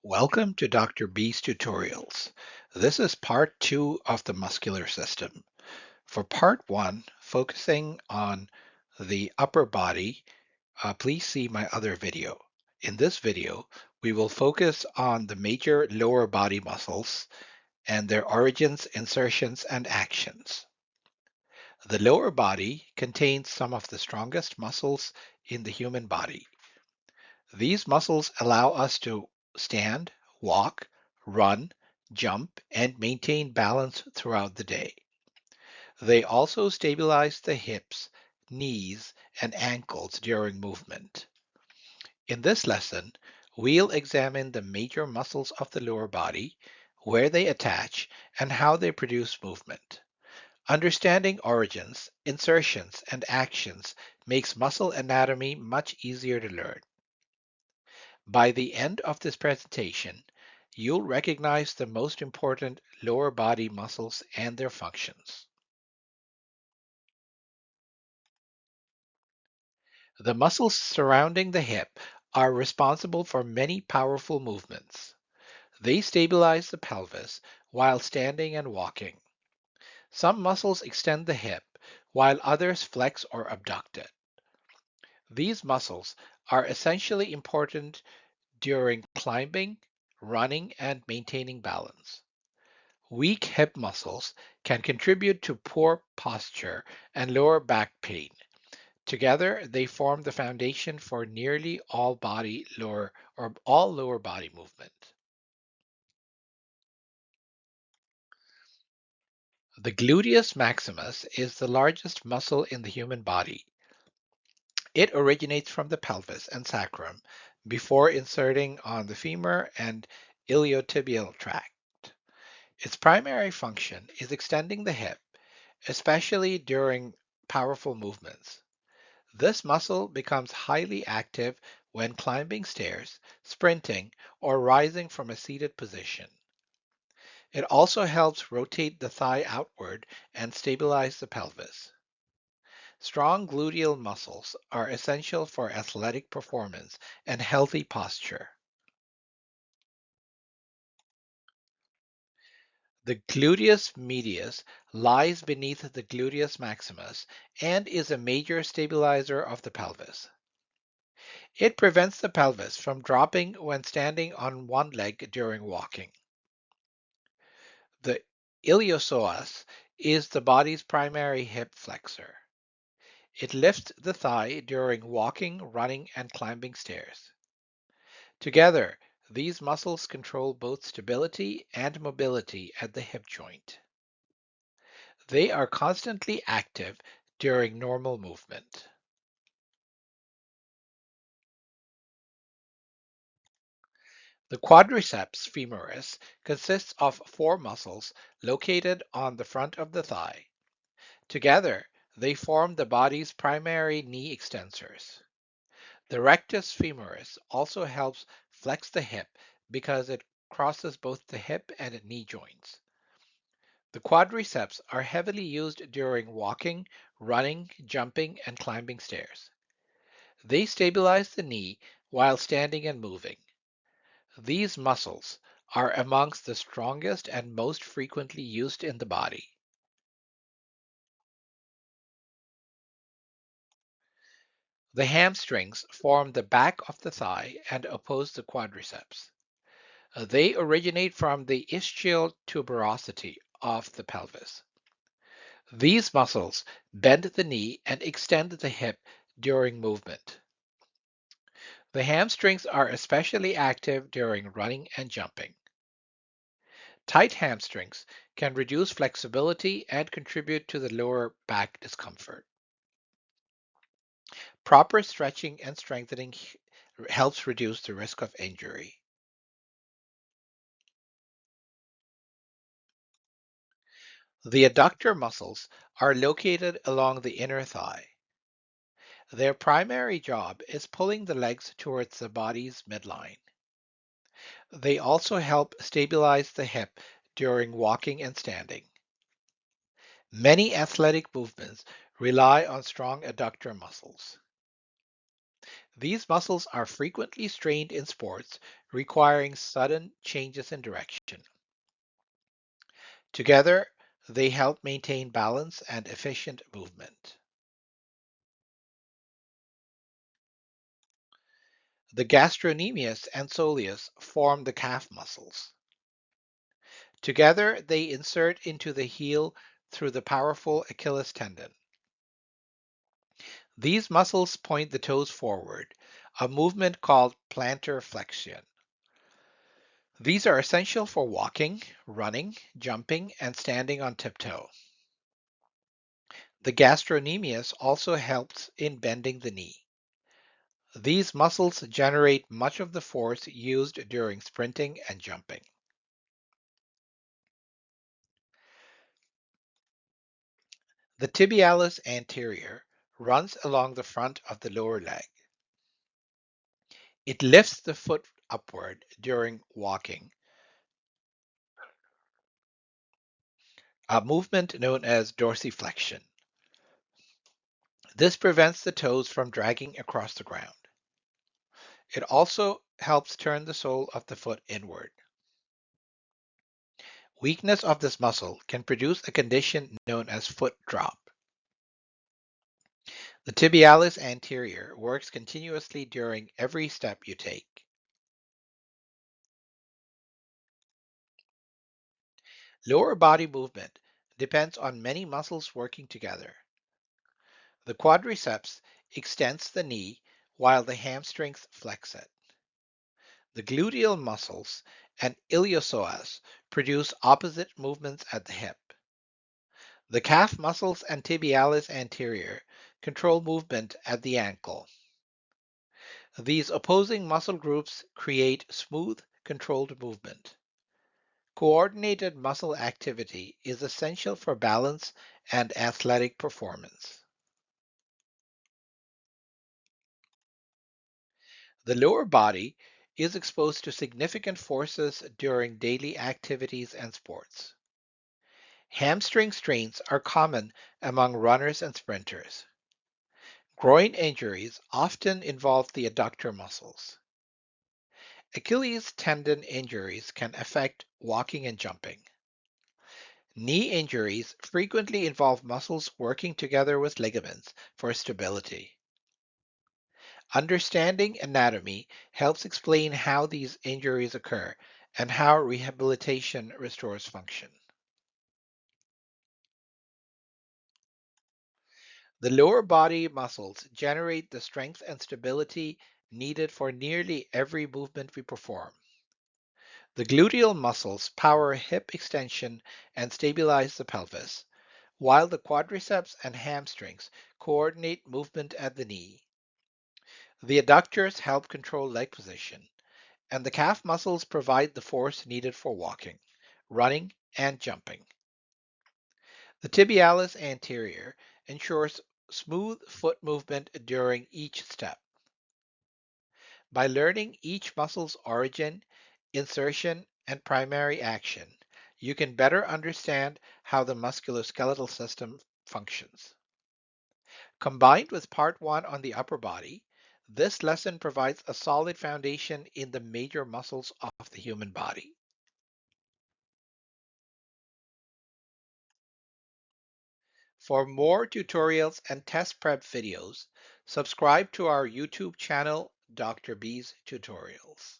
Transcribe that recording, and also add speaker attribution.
Speaker 1: Welcome to Dr. B's tutorials. This is part 2 of the muscular system. For part 1, focusing on the upper body, please see my other video. In this video, we will focus on the major lower body muscles and their origins, insertions, and actions. The lower body contains some of the strongest muscles in the human body. These muscles allow us to stand, walk, run, jump, and maintain balance throughout the day. They also stabilize the hips, knees, and ankles during movement. In this lesson, we'll examine the major muscles of the lower body, where they attach, and how they produce movement. Understanding origins, insertions, and actions makes muscle anatomy much easier to learn. By the end of this presentation, you'll recognize the most important lower body muscles and their functions. The muscles surrounding the hip are responsible for many powerful movements. They stabilize the pelvis while standing and walking. Some muscles extend the hip, while others flex or abduct it. These muscles are essentially important during climbing, running, and maintaining balance. Weak hip muscles can contribute to poor posture and lower back pain. Together, they form the foundation for nearly all lower body movement. The gluteus maximus is the largest muscle in the human body. It originates from the pelvis and sacrum before inserting on the femur and iliotibial tract. Its primary function is extending the hip, especially during powerful movements. This muscle becomes highly active when climbing stairs, sprinting, or rising from a seated position. It also helps rotate the thigh outward and stabilize the pelvis. Strong gluteal muscles are essential for athletic performance and healthy posture. The gluteus medius lies beneath the gluteus maximus and is a major stabilizer of the pelvis. It prevents the pelvis from dropping when standing on one leg during walking. The iliopsoas is the body's primary hip flexor. It lifts the thigh during walking, running, and climbing stairs. Together, these muscles control both stability and mobility at the hip joint. They are constantly active during normal movement. The quadriceps femoris consists of four muscles located on the front of the thigh. Together, they form the body's primary knee extensors. The rectus femoris also helps flex the hip because it crosses both the hip and knee joints. The quadriceps are heavily used during walking, running, jumping, and climbing stairs. They stabilize the knee while standing and moving. These muscles are amongst the strongest and most frequently used in the body. The hamstrings form the back of the thigh and oppose the quadriceps. They originate from the ischial tuberosity of the pelvis. These muscles bend the knee and extend the hip during movement. The hamstrings are especially active during running and jumping. Tight hamstrings can reduce flexibility and contribute to the lower back discomfort. Proper stretching and strengthening helps reduce the risk of injury. The adductor muscles are located along the inner thigh. Their primary job is pulling the legs towards the body's midline. They also help stabilize the hip during walking and standing. Many athletic movements rely on strong adductor muscles. These muscles are frequently strained in sports, requiring sudden changes in direction. Together, they help maintain balance and efficient movement. The gastrocnemius and soleus form the calf muscles. Together, they insert into the heel through the powerful Achilles tendon. These muscles point the toes forward, a movement called plantar flexion. These are essential for walking, running, jumping, and standing on tiptoe. The gastrocnemius also helps in bending the knee. These muscles generate much of the force used during sprinting and jumping. The tibialis anterior runs along the front of the lower leg. It lifts the foot upward during walking, a movement known as dorsiflexion. This prevents the toes from dragging across the ground. It also helps turn the sole of the foot inward. Weakness of this muscle can produce a condition known as foot drop. The tibialis anterior works continuously during every step you take. Lower body movement depends on many muscles working together. The quadriceps extends the knee while the hamstrings flex it. The gluteal muscles and iliopsoas produce opposite movements at the hip. The calf muscles and tibialis anterior control movement at the ankle. These opposing muscle groups create smooth, controlled movement. Coordinated muscle activity is essential for balance and athletic performance. The lower body is exposed to significant forces during daily activities and sports. Hamstring strains are common among runners and sprinters. Groin injuries often involve the adductor muscles. Achilles tendon injuries can affect walking and jumping. Knee injuries frequently involve muscles working together with ligaments for stability. Understanding anatomy helps explain how these injuries occur and how rehabilitation restores function. The lower body muscles generate the strength and stability needed for nearly every movement we perform. The gluteal muscles power hip extension and stabilize the pelvis, while the quadriceps and hamstrings coordinate movement at the knee. The adductors help control leg position, and the calf muscles provide the force needed for walking, running, and jumping. The tibialis anterior ensures smooth foot movement during each step. By learning each muscle's origin, insertion, and primary action, you can better understand how the musculoskeletal system functions. Combined with part one on the upper body, this lesson provides a solid foundation in the major muscles of the human body. For more tutorials and test prep videos, subscribe to our YouTube channel, Dr. B's Tutorials.